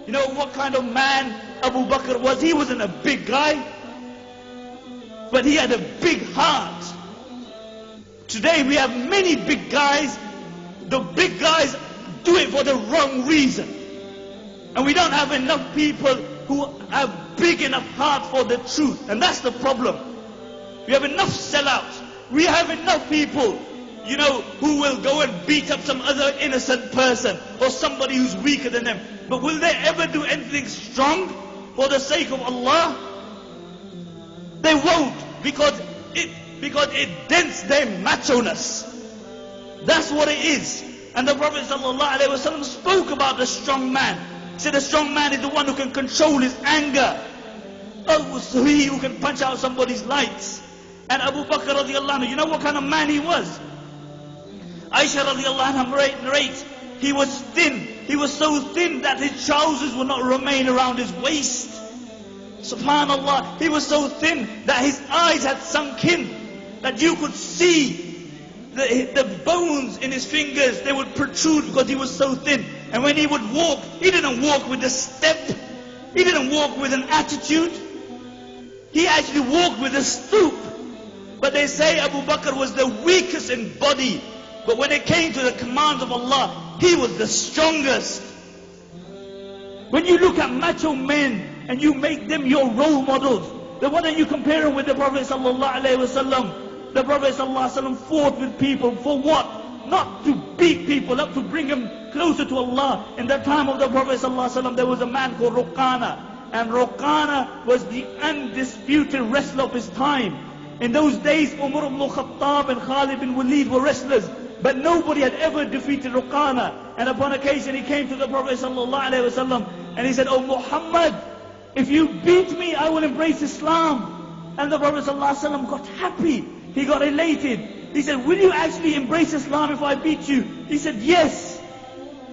You know what kind of man Abu Bakr was? He wasn't a big guy, but he had a big heart. Today we have many big guys. The big guys do it for the wrong reason. And we don't have enough people who have big enough heart for the truth. And that's the problem. We have enough sellouts. We have enough people, you know, who will go and beat up some other innocent person or somebody who's weaker than them. But will they ever do anything strong for the sake of Allah? They won't, because it dents their macho-ness. That's what it is. And the Prophet ﷺ spoke about the strong man. He said the strong man is the one who can control his anger. Oh, so he who can punch out somebody's lights. And Abu Bakr radiallahu anhu, you know what kind of man he was? Aisha radiallahu anha narrates, he was thin. He was so thin that his trousers would not remain around his waist. Subhanallah, he was so thin that his eyes had sunk in, that you could see the bones in his fingers, they would protrude because he was so thin. And when he would walk, he didn't walk with a step, he didn't walk with an attitude, he actually walked with a stoop. But they say Abu Bakr was the weakest in body, but when it came to the commands of Allah, he was the strongest. When you look at macho men and you make them your role models, then why don't you compare them with the Prophet ﷺ? The Prophet ﷺ fought with people for what? Not to beat people up, to bring them closer to Allah. In the time of the Prophet ﷺ, there was a man called Ruqana. And Ruqana was the undisputed wrestler of his time. In those days, Umar ibn Khattab and Khalid bin Walid were wrestlers. But nobody had ever defeated Ruqana. And upon occasion he came to the Prophet ﷺ and he said, "Oh Muhammad, if you beat me, I will embrace Islam." And the Prophet ﷺ got happy. He got elated. He said, "Will you actually embrace Islam if I beat you?" He said, "Yes."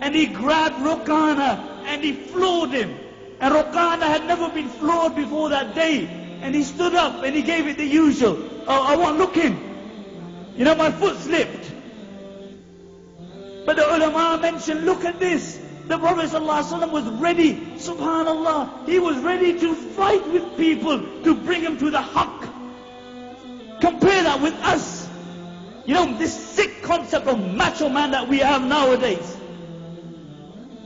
And he grabbed Ruqana and he floored him. And Ruqana had never been floored before that day. And he stood up and he gave it the usual. "Oh, I won't look in. You know, my foot slipped." But the ulama mentioned, look at this. The Prophet ﷺ was ready, subhanallah, he was ready to fight with people to bring them to the haqq. Compare that with us. You know, this sick concept of macho man that we have nowadays.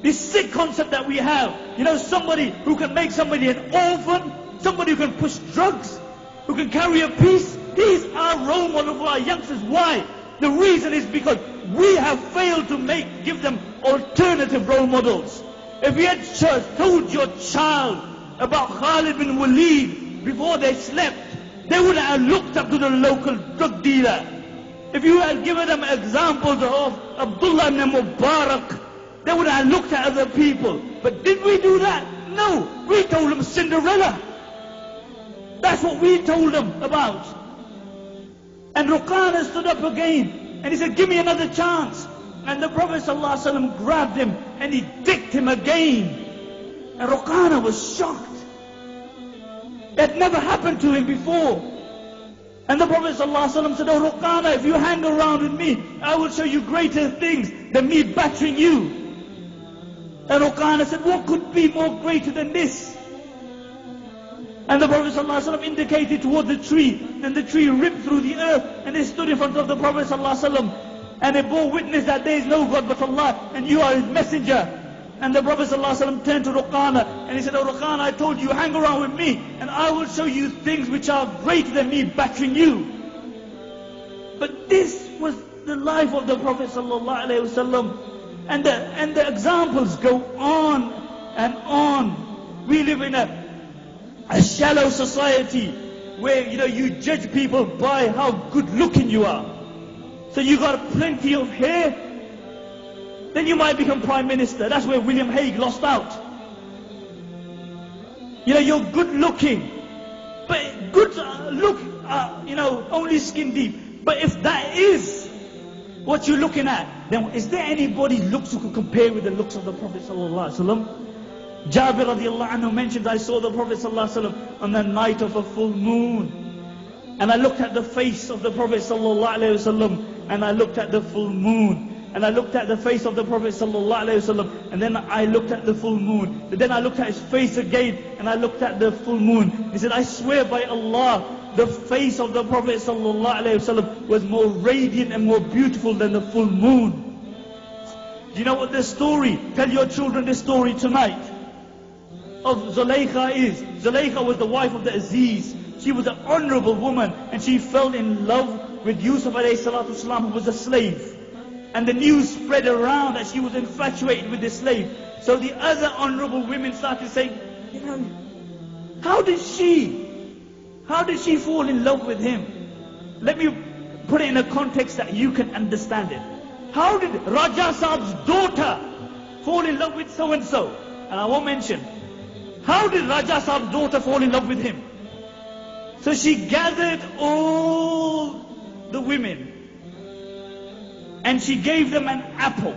This sick concept that we have. You know, somebody who can make somebody an orphan, somebody who can push drugs, who can carry a piece. These are role models for our youngsters. Why? The reason is because we have failed to give them alternative role models. If you had told your child about Khalid bin Walid before they slept, they would have looked up to the local drug dealer. If you had given them examples of Abdullah ibn Mubarak, they would have looked at other people. But did we do that? No. We told them Cinderella. That's what we told them about. And Ruqana stood up again. And he said, "Give me another chance." And the Prophet ﷺ grabbed him and he dicked him again. And Ruqana was shocked. It had never happened to him before. And the Prophet ﷺ said, "Oh Ruqana, if you hang around with me, I will show you greater things than me battering you." And Ruqana said, "What could be more greater than this?" And the Prophet ﷺ indicated toward the tree, and the tree ripped through the earth, and they stood in front of the Prophet ﷺ, and they bore witness that there is no God but Allah, and you are His messenger. And the Prophet ﷺ turned to Ruqana, and he said, "Oh Ruqana, I told you, hang around with me, and I will show you things which are greater than me battering you." But this was the life of the Prophet ﷺ, and the examples go on and on. We live in a shallow society where, you know, you judge people by how good looking you are. So you got plenty of hair, then you might become Prime Minister. That's where William Hague lost out. You know, you're good looking, but good look, you know, only skin deep. But if that is what you're looking at, then is there anybody's looks who can compare with the looks of the Prophet ﷺ? Jabir radiallahu anhu mentioned, I saw the Prophet ﷺ on the night of a full moon. And I looked at the face of the Prophet ﷺ, and I looked at the full moon. and I looked at the face of the Prophet ﷺ, and then I looked at the full moon. But then I looked at his face again, and I looked at the full moon. He said, I swear by Allah, the face of the Prophet ﷺ was more radiant and more beautiful than the full moon. Do you know what this story, tell your children this story tonight, of Zulaykha is? Zulaykha was the wife of the Aziz. She was an honorable woman, and she fell in love with Yusuf alayhi salatu wasalam, who was a slave. And the news spread around that she was infatuated with this slave. So the other honorable women started saying, you know, how did she fall in love with him? Let me put it in a context that you can understand it. How did Raja Saab's daughter fall in love with so-and-so? And I won't mention. How did Raja Saab's daughter fall in love with him? So she gathered all the women and she gave them an apple.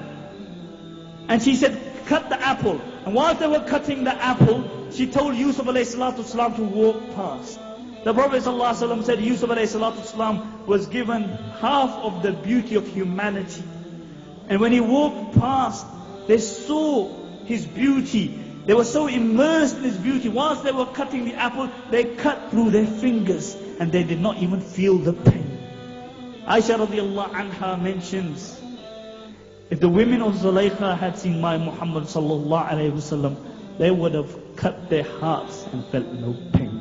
And she said, cut the apple. And whilst they were cutting the apple, she told Yusuf alayhi salatu wasalam to walk past. The Prophet ﷺ said Yusuf alayhi salatu wasalam was given half of the beauty of humanity. And when he walked past, they saw his beauty. They were so immersed in his beauty. Whilst they were cutting the apple, they cut through their fingers and they did not even feel the pain. Aisha radiallahu anha mentions, if the women of Zulaykha had seen my Muhammad sallallahu alayhi wasallam, they would have cut their hearts and felt no pain.